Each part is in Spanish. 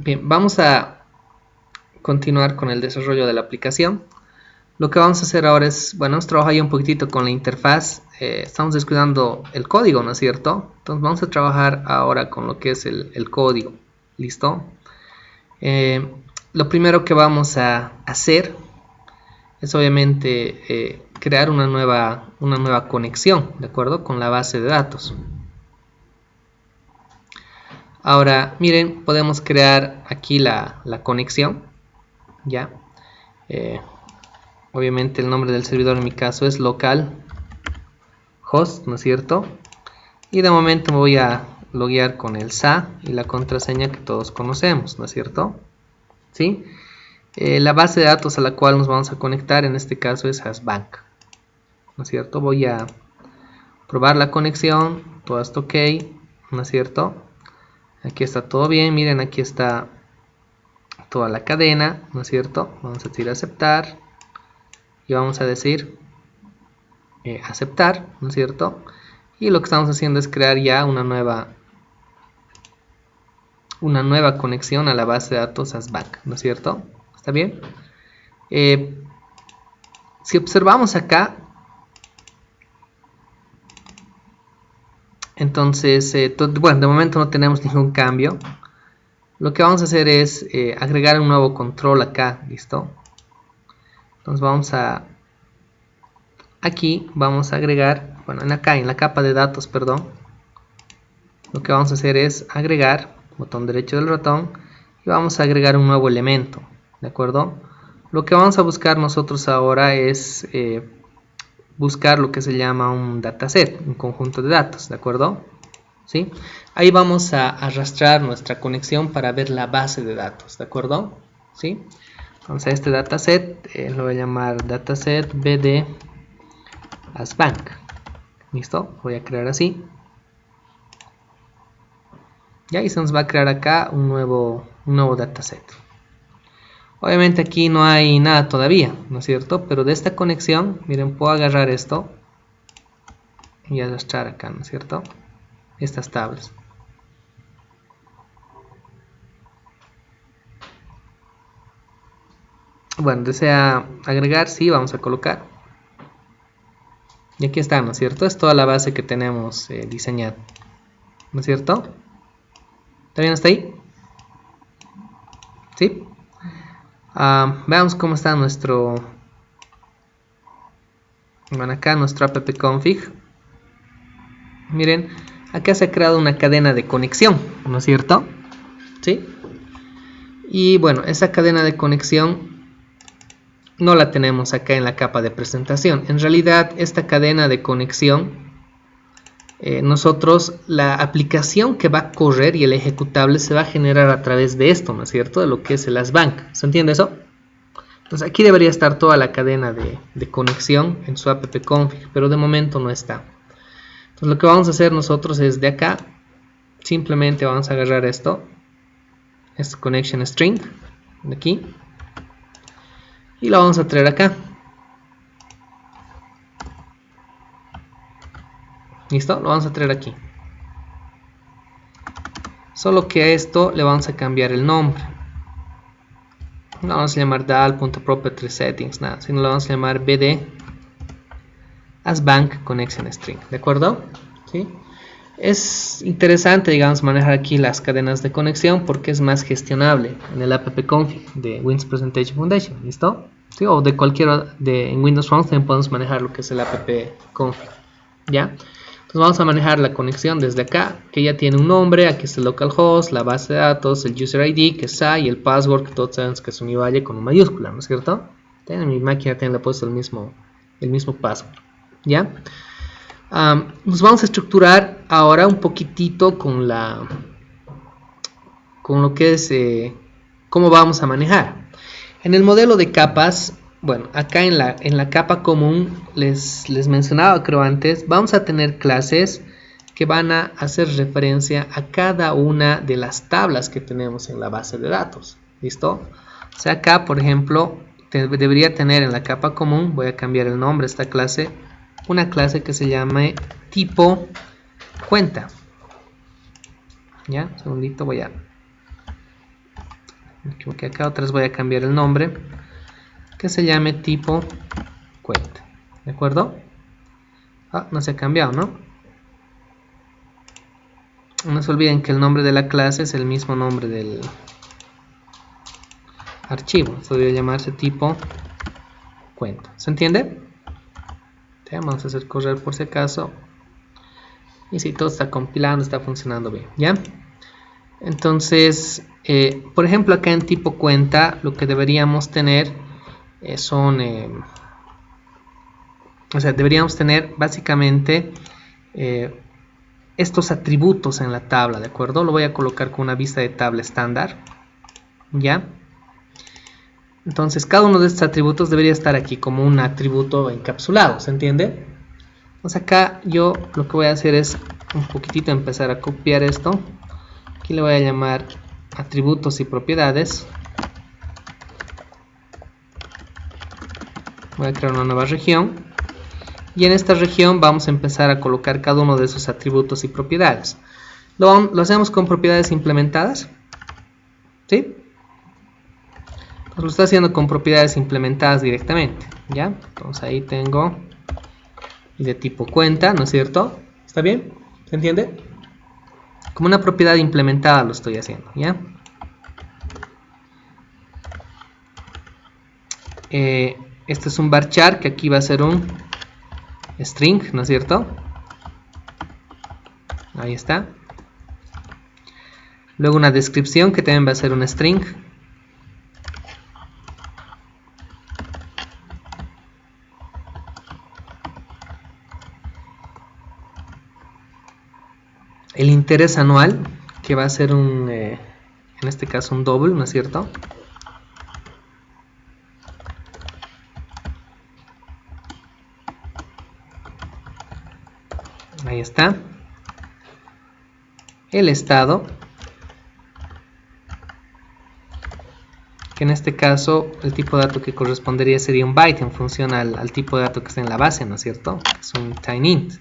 Bien, vamos a continuar con el desarrollo de la aplicación. Lo que vamos a hacer ahora es, bueno, hemos trabajado ya un poquitito con la interfaz, estamos descuidando el código, ¿no es cierto? Entonces vamos a trabajar ahora con lo que es el código, ¿listo? Lo primero que vamos a hacer es obviamente crear una nueva conexión, ¿de acuerdo? Con la base de datos. Ahora, miren, podemos crear aquí la conexión, ¿ya? Obviamente el nombre del servidor en mi caso es localhost, ¿no es cierto? Y de momento me voy a loguear con el SA y la contraseña que todos conocemos, ¿no es cierto? ¿Sí? La base de datos a la cual nos vamos a conectar en este caso es Hashbank, ¿no es cierto? Voy a probar la conexión, todo está ok, ¿no es cierto? Aquí está todo bien, miren, aquí está toda la cadena, ¿no es cierto? Vamos a decir aceptar y vamos a decir aceptar, ¿no es cierto? Y lo que estamos haciendo es crear ya una nueva conexión a la base de datos Hashbank, ¿no es cierto? ¿Está bien? Si observamos acá, entonces, bueno, de momento no tenemos ningún cambio. Lo que vamos a hacer es agregar un nuevo control acá, ¿listo? Entonces vamos a, aquí vamos a agregar, bueno, acá en la capa de datos, perdón, lo que vamos a hacer es agregar, botón derecho del ratón, y vamos a agregar un nuevo elemento, ¿de acuerdo? Lo que vamos a buscar nosotros ahora es buscar lo que se llama un dataset, un conjunto de datos, ¿de acuerdo? ¿Sí? Ahí vamos a arrastrar nuestra conexión para ver la base de datos, ¿de acuerdo? ¿Sí? Entonces a este dataset lo voy a llamar dataset bd Hashbank. ¿Listo? Voy a crear así. Y ahí se nos va a crear acá un nuevo dataset. Obviamente aquí no hay nada todavía, ¿no es cierto? Pero de esta conexión, miren, puedo agarrar esto y arrastrar acá, ¿no es cierto? Estas tablas. Bueno, desea agregar, sí, vamos a colocar. Y aquí está, ¿no es cierto? Es toda la base que tenemos diseñada, ¿no es cierto? ¿Está bien hasta ahí? ¿Sí? Veamos cómo está nuestro... Bueno, acá nuestro appconfig. Miren, acá se ha creado una cadena de conexión, ¿no es cierto? ¿Sí? Y bueno, esa cadena de conexión no la tenemos acá en la capa de presentación. En realidad, esta cadena de conexión, nosotros, la aplicación que va a correr y el ejecutable se va a generar a través de esto, ¿no es cierto? De lo que es el Hashbank. ¿Se entiende eso? Entonces aquí debería estar toda la cadena de conexión en su appconfig, pero de momento no está. Entonces lo que vamos a hacer nosotros es de acá, simplemente vamos a agarrar esto, este connection string, de aquí, y lo vamos a traer acá. ¿Listo? Lo vamos a traer aquí. Solo que a esto le vamos a cambiar el nombre. No vamos a llamar dal.propertySettings, nada, sino lo vamos a llamar bd Hashbank connection string, ¿de acuerdo? ¿Sí? Es interesante, digamos, manejar aquí las cadenas de conexión porque es más gestionable en el appconfig de Windows Presentation Foundation, ¿listo? ¿Sí? O de cualquiera, en Windows Phone también podemos manejar lo que es el appconfig, ¿ya? Entonces vamos a manejar la conexión desde acá, que ya tiene un nombre, aquí está el localhost, la base de datos, el user ID, que es SA, y el password, que todos sabemos que es Univalle con una mayúscula, ¿no es cierto? En mi máquina también le he puesto el mismo password, ¿ya? Nos vamos a estructurar ahora un poquitito con lo que es cómo vamos a manejar. En el modelo de capas, bueno, acá en la capa común les mencionaba, creo antes, vamos a tener clases que van a hacer referencia a cada una de las tablas que tenemos en la base de datos. ¿Listo? O sea, acá, por ejemplo, debería tener en la capa común, voy a cambiar el nombre de esta clase, una clase que se llame tipo cuenta. Ya, un segundito, voy a me equivoqué acá, otra vez voy a cambiar el nombre, que se llame tipo cuenta, ¿de acuerdo? No se ha cambiado, ¿no? No se olviden que el nombre de la clase es el mismo nombre del archivo. Esto debe llamarse tipo cuenta. ¿Se entiende? Vamos a hacer correr por si acaso. Y si todo está compilando, está funcionando bien, ¿ya? Entonces, por ejemplo, acá en tipo cuenta, lo que deberíamos tener deberíamos tener básicamente estos atributos en la tabla, ¿de acuerdo? Lo voy a colocar con una vista de tabla estándar, ¿ya? Entonces cada uno de estos atributos debería estar aquí como un atributo encapsulado, ¿se entiende? Entonces acá yo lo que voy a hacer es un poquitito empezar a copiar esto. Aquí le voy a llamar atributos y propiedades. Voy a crear una nueva región. Y en esta región vamos a empezar a colocar cada uno de esos atributos y propiedades. Lo hacemos con propiedades implementadas. ¿Sí? Pues lo está haciendo con propiedades implementadas directamente, ¿ya? Entonces ahí tengo y de tipo cuenta, ¿no es cierto? ¿Está bien? ¿Se entiende? Como una propiedad implementada lo estoy haciendo, ¿ya? Este es un varchar que aquí va a ser un string, ¿no es cierto? Ahí está. Luego una descripción que también va a ser un string. El interés anual, que va a ser en este caso un double, ¿no es cierto? Ahí está. El estado, que en este caso el tipo de dato que correspondería sería un byte en función al tipo de dato que está en la base, ¿no es cierto? Es un tiny int.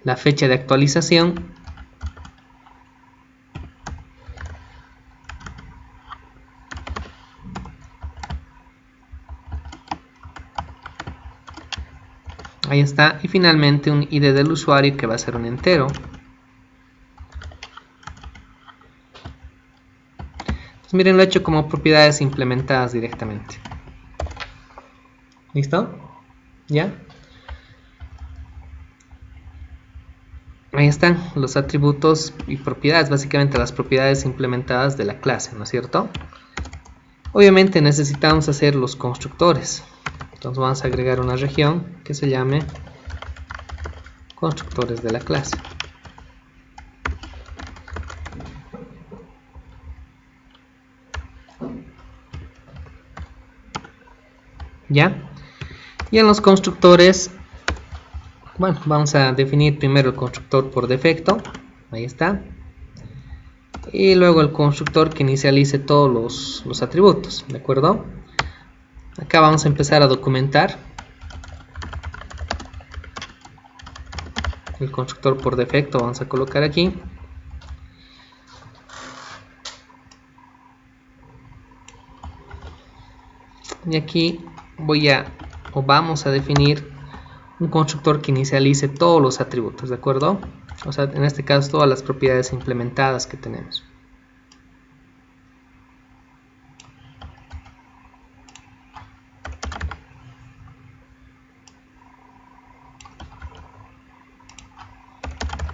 La fecha de actualización, ahí está, y finalmente un ID del usuario que va a ser un entero. Entonces, miren, lo he hecho como propiedades implementadas directamente. ¿Listo? ¿Ya? Ahí están los atributos y propiedades, básicamente las propiedades implementadas de la clase, ¿no es cierto? Obviamente necesitamos hacer los constructores. Entonces vamos a agregar una región que se llame constructores de la clase. ¿Ya? Y en los constructores, bueno, vamos a definir primero el constructor por defecto. Ahí está. Y luego el constructor que inicialice todos los atributos, ¿de acuerdo? Acá vamos a empezar a documentar el constructor por defecto. Vamos a colocar aquí. Y aquí vamos a definir un constructor que inicialice todos los atributos, ¿de acuerdo? O sea, en este caso todas las propiedades implementadas que tenemos.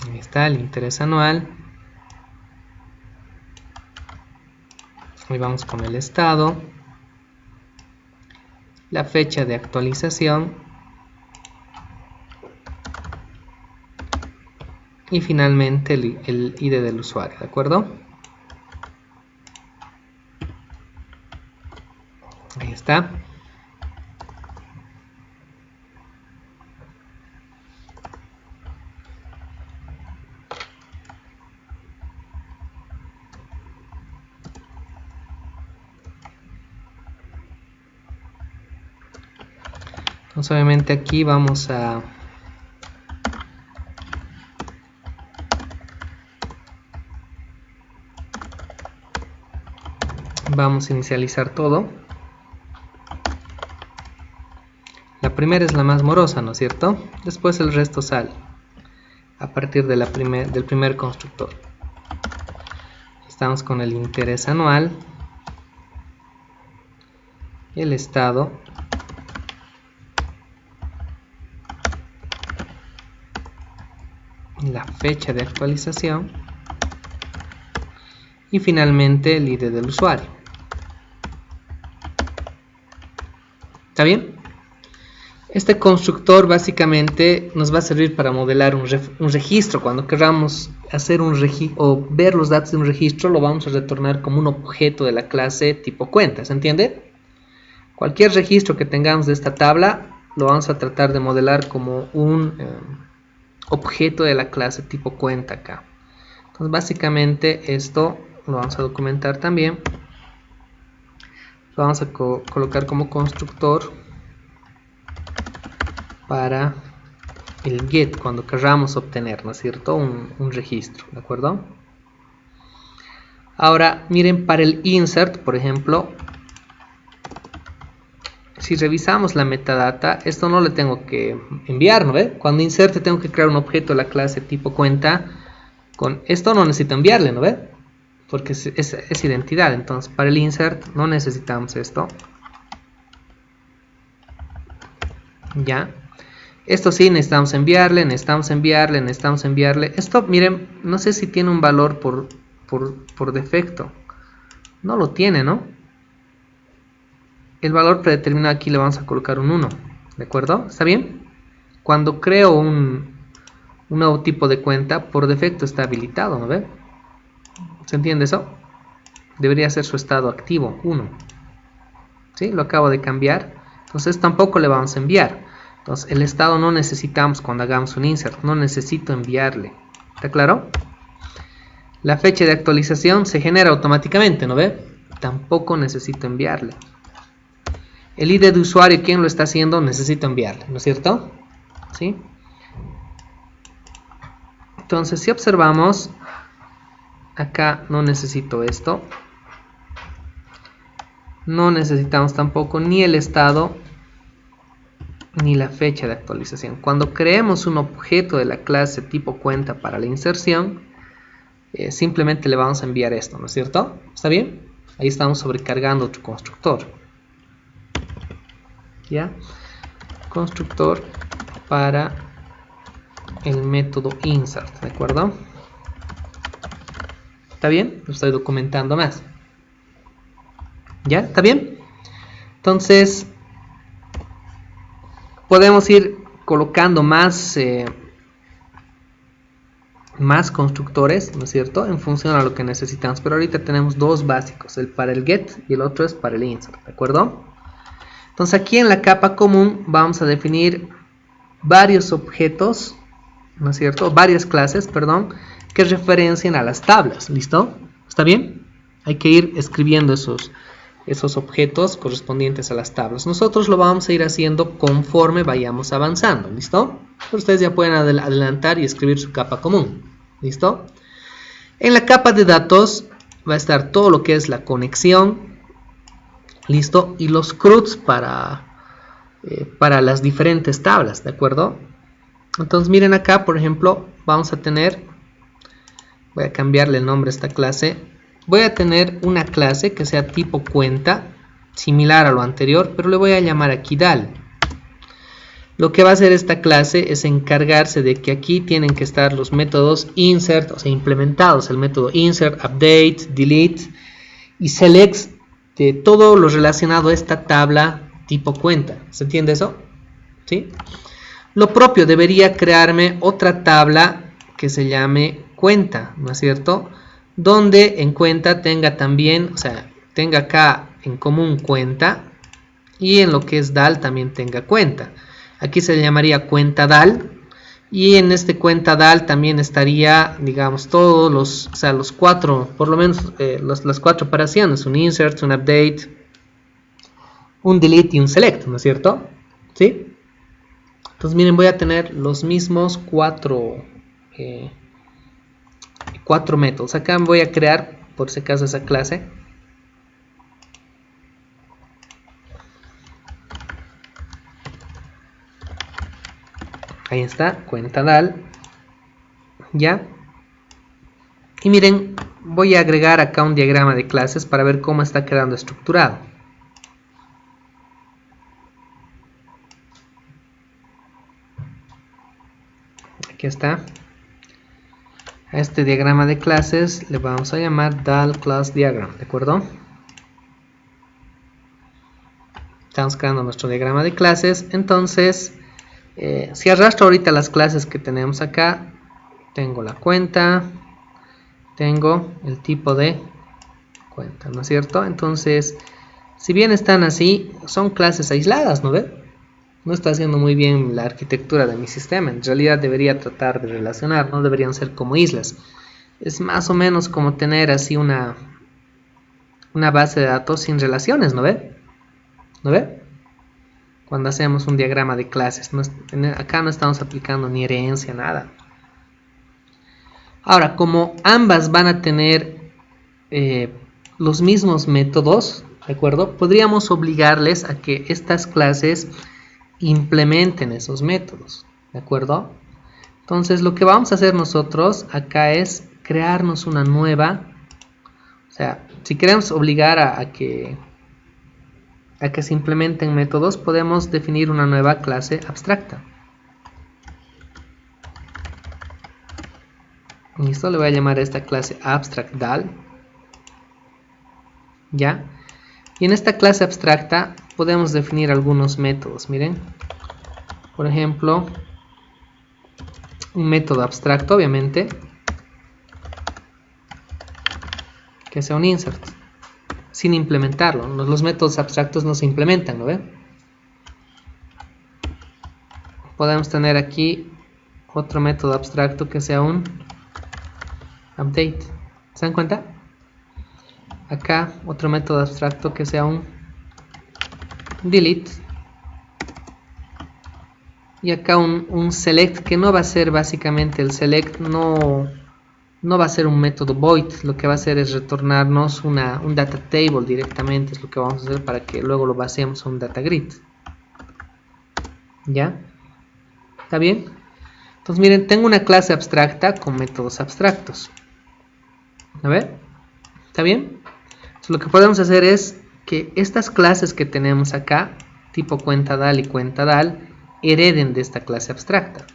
Ahí está el interés anual. Ahí vamos con el estado. La fecha de actualización. Y finalmente el ID del usuario, ¿de acuerdo? Ahí está. Entonces obviamente aquí vamos a Vamos a inicializar todo. La primera es la más morosa, ¿no es cierto? Después el resto sale a partir de del primer constructor. Estamos con el interés anual, el estado, la fecha de actualización y finalmente el ID del usuario. ¿Está bien? Este constructor básicamente nos va a servir para modelar un registro. Cuando queramos hacer un registro o ver los datos de un registro, lo vamos a retornar como un objeto de la clase tipo cuenta. ¿Se entiende? Cualquier registro que tengamos de esta tabla lo vamos a tratar de modelar como un objeto de la clase tipo cuenta acá. Entonces básicamente esto lo vamos a documentar también. Lo vamos a colocar como constructor para el get cuando queramos obtener, ¿no es cierto? Un registro, ¿de acuerdo? Ahora miren, para el insert, por ejemplo, si revisamos la metadata, esto no le tengo que enviar, ¿no ve? Cuando inserte tengo que crear un objeto de la clase tipo cuenta. Con esto no necesito enviarle, ¿no ve? Porque es identidad. Entonces para el insert no necesitamos esto. Ya. Esto sí necesitamos enviarle. Esto, miren, no sé si tiene un valor por defecto. No lo tiene, ¿no? El valor predeterminado aquí le vamos a colocar un 1. ¿De acuerdo? ¿Está bien? Cuando creo un nuevo tipo de cuenta, por defecto está habilitado, ¿no ve? ¿Se entiende eso? Debería ser su estado activo, 1. ¿Sí? Lo acabo de cambiar. Entonces tampoco le vamos a enviar. Entonces el estado no necesitamos cuando hagamos un insert. No necesito enviarle. ¿Está claro? La fecha de actualización se genera automáticamente, ¿no ve? Tampoco necesito enviarle. El ID de usuario, ¿quién lo está haciendo? Necesito enviarle, ¿no es cierto? ¿Sí? Entonces si observamos, acá no necesito esto. No necesitamos tampoco ni el estado ni la fecha de actualización. Cuando creemos un objeto de la clase tipo cuenta para la inserción, simplemente le vamos a enviar esto, ¿no es cierto? ¿Está bien? Ahí estamos sobrecargando otro constructor. ¿Ya? Constructor para el método insert, ¿de acuerdo? ¿Está bien? Lo estoy documentando más. ¿Ya? ¿Está bien? Entonces podemos ir colocando más constructores, ¿no es cierto? En función a lo que necesitamos. Pero ahorita tenemos dos básicos, el para el get y el otro es para el insert, ¿de acuerdo? Entonces aquí en la capa común vamos a definir varios objetos, ¿no es cierto? Varias clases, perdón, que referencien a las tablas, ¿listo? ¿Está bien? Hay que ir escribiendo esos objetos correspondientes a las tablas. Nosotros lo vamos a ir haciendo conforme vayamos avanzando, ¿listo? Ustedes ya pueden adelantar y escribir su capa común, ¿listo? En la capa de datos va a estar todo lo que es la conexión, ¿listo? Y los CRUDs para las diferentes tablas, ¿de acuerdo? Entonces miren acá, por ejemplo, vamos a tener, voy a cambiarle el nombre a esta clase, voy a tener una clase que sea tipo cuenta, similar a lo anterior, pero le voy a llamar aquí DAL. Lo que va a hacer esta clase es encargarse de que aquí tienen que estar los métodos insert, o sea, implementados, el método insert, update, delete y select de todo lo relacionado a esta tabla tipo cuenta. ¿Se entiende eso? ¿Sí? Lo propio debería crearme otra tabla que se llame cuenta, ¿no es cierto? Donde en cuenta tenga también, o sea, tenga acá en común cuenta y en lo que es DAL también tenga cuenta. Aquí se le llamaría cuenta DAL y en este cuenta DAL también estaría, digamos, todos los, o sea, los cuatro, por lo menos las cuatro operaciones, un insert, un update, un delete y un select, ¿no es cierto? ¿Sí? Entonces miren, voy a tener los mismos cuatro métodos. Acá voy a crear, por si acaso, esa clase. está, cuenta DAL, ya. Y miren, voy a agregar acá un diagrama de clases para ver cómo está quedando estructurado. Aquí está. A este diagrama de clases le vamos a llamar DAL Class Diagram, ¿de acuerdo? Estamos creando nuestro diagrama de clases. Entonces, si arrastro ahorita las clases que tenemos acá, tengo la cuenta, tengo el tipo de cuenta, ¿no es cierto? Entonces, si bien están así, son clases aisladas, ¿no ve? No está haciendo muy bien la arquitectura de mi sistema. En realidad debería tratar de relacionar, no deberían ser como islas. Es más o menos como tener así una base de datos sin relaciones, ¿no ve? ¿No ve? Cuando hacemos un diagrama de clases, acá no estamos aplicando ni herencia, nada. Ahora, como ambas van a tener los mismos métodos, ¿de acuerdo? Podríamos obligarles a que estas clases implementen esos métodos, ¿de acuerdo? Entonces, lo que vamos a hacer nosotros acá es crearnos una nueva, o sea, si queremos obligar a que se implementen métodos, podemos definir una nueva clase abstracta. Listo, le voy a llamar a esta clase abstract_dal. ¿Ya? Y en esta clase abstracta podemos definir algunos métodos, miren. Por ejemplo, un método abstracto, obviamente, que sea un insert, sin implementarlo. Los métodos abstractos no se implementan, ¿no ven? Podemos tener aquí otro método abstracto que sea un update. ¿Se dan cuenta? Acá otro método abstracto que sea un delete. Y acá un select, que no va a ser básicamente el select, no va a ser un método void. Lo que va a hacer es retornarnos un data table directamente. Es lo que vamos a hacer para que luego lo basemos a un data grid. ¿Ya? ¿Está bien? Entonces miren, tengo una clase abstracta con métodos abstractos. A ver, ¿está bien? Entonces, lo que podemos hacer es que estas clases que tenemos acá, tipo cuenta DAL y cuenta DAL, hereden de esta clase abstracta.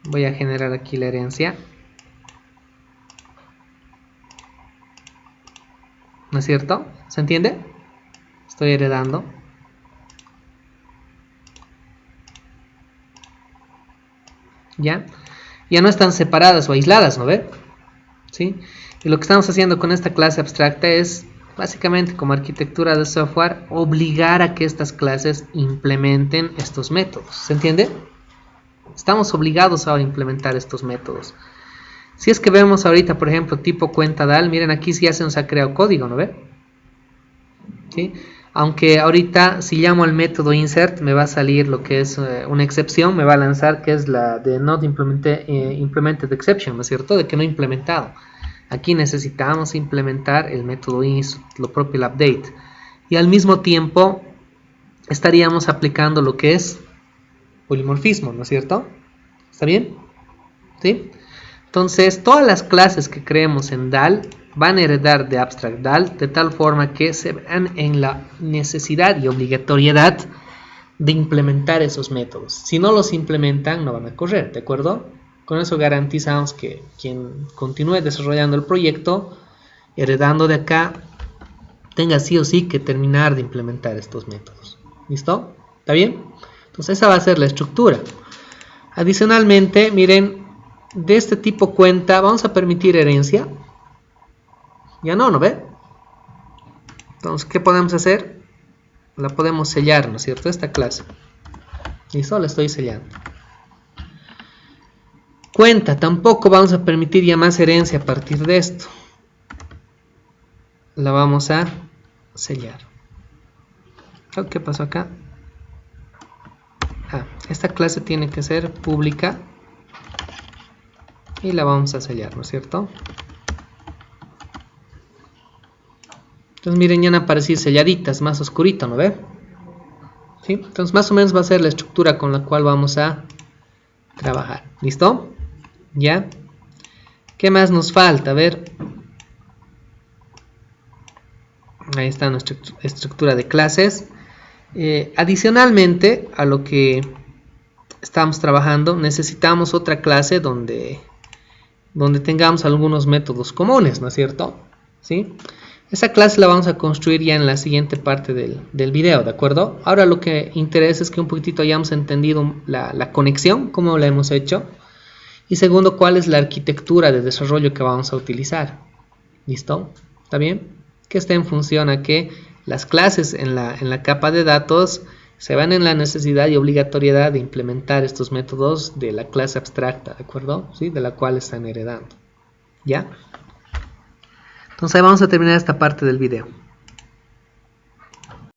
Voy a generar aquí la herencia. ¿No es cierto? ¿Se entiende? Estoy heredando. ¿Ya? Ya no están separadas o aisladas, ¿no ve? ¿Sí? Y lo que estamos haciendo con esta clase abstracta es, básicamente como arquitectura de software, obligar a que estas clases implementen estos métodos. ¿Se entiende? Estamos obligados ahora a implementar estos métodos. Si es que vemos ahorita, por ejemplo, tipo cuenta DAL, miren aquí sí ya se nos ha creado código, ¿no ve? ¿Sí? Aunque ahorita si llamo al método insert me va a salir lo que es una excepción, me va a lanzar que es la de not implemented exception, ¿no es cierto? De que no he implementado. Aquí necesitamos implementar el método insert, lo propio el update. Y al mismo tiempo estaríamos aplicando lo que es polimorfismo, ¿no es cierto? ¿Está bien? ¿Sí? Entonces, todas las clases que creemos en DAL van a heredar de abstract_dal de tal forma que se vean en la necesidad y obligatoriedad de implementar esos métodos. Si no los implementan, no van a correr, ¿de acuerdo? Con eso garantizamos que quien continúe desarrollando el proyecto, heredando de acá, tenga sí o sí que terminar de implementar estos métodos. ¿Listo? ¿Está bien? Entonces esa va a ser la estructura. Adicionalmente, miren, de este tipo cuenta, vamos a permitir herencia. Ya no, ¿no ve? Entonces, ¿qué podemos hacer? La podemos sellar, ¿no es cierto? Esta clase. ¿Listo? La estoy sellando. Cuenta, tampoco vamos a permitir ya más herencia a partir de esto. La vamos a sellar. ¿Qué pasó acá? Esta clase tiene que ser pública y la vamos a sellar, ¿no es cierto? Entonces miren, ya han aparecido selladitas, más oscurito, ¿no ve? ¿sí? Entonces más o menos va a ser la estructura con la cual vamos a trabajar. ¿Listo? ¿Ya? ¿Qué más nos falta? A ver. Ahí está nuestra estructura de clases. Adicionalmente a lo que estamos trabajando, necesitamos otra clase donde tengamos algunos métodos comunes, ¿no es cierto? ¿Sí? Esa clase la vamos a construir ya en la siguiente parte del video, ¿de acuerdo? Ahora lo que interesa es que un poquitito hayamos entendido la conexión, cómo la hemos hecho. Y segundo, cuál es la arquitectura de desarrollo que vamos a utilizar. ¿Listo? ¿Está bien? Que esté en función a que las clases en la capa de datos se van en la necesidad y obligatoriedad de implementar estos métodos de la clase abstracta, ¿de acuerdo? ¿Sí? De la cual están heredando. ¿Ya? Entonces ahí vamos a terminar esta parte del video.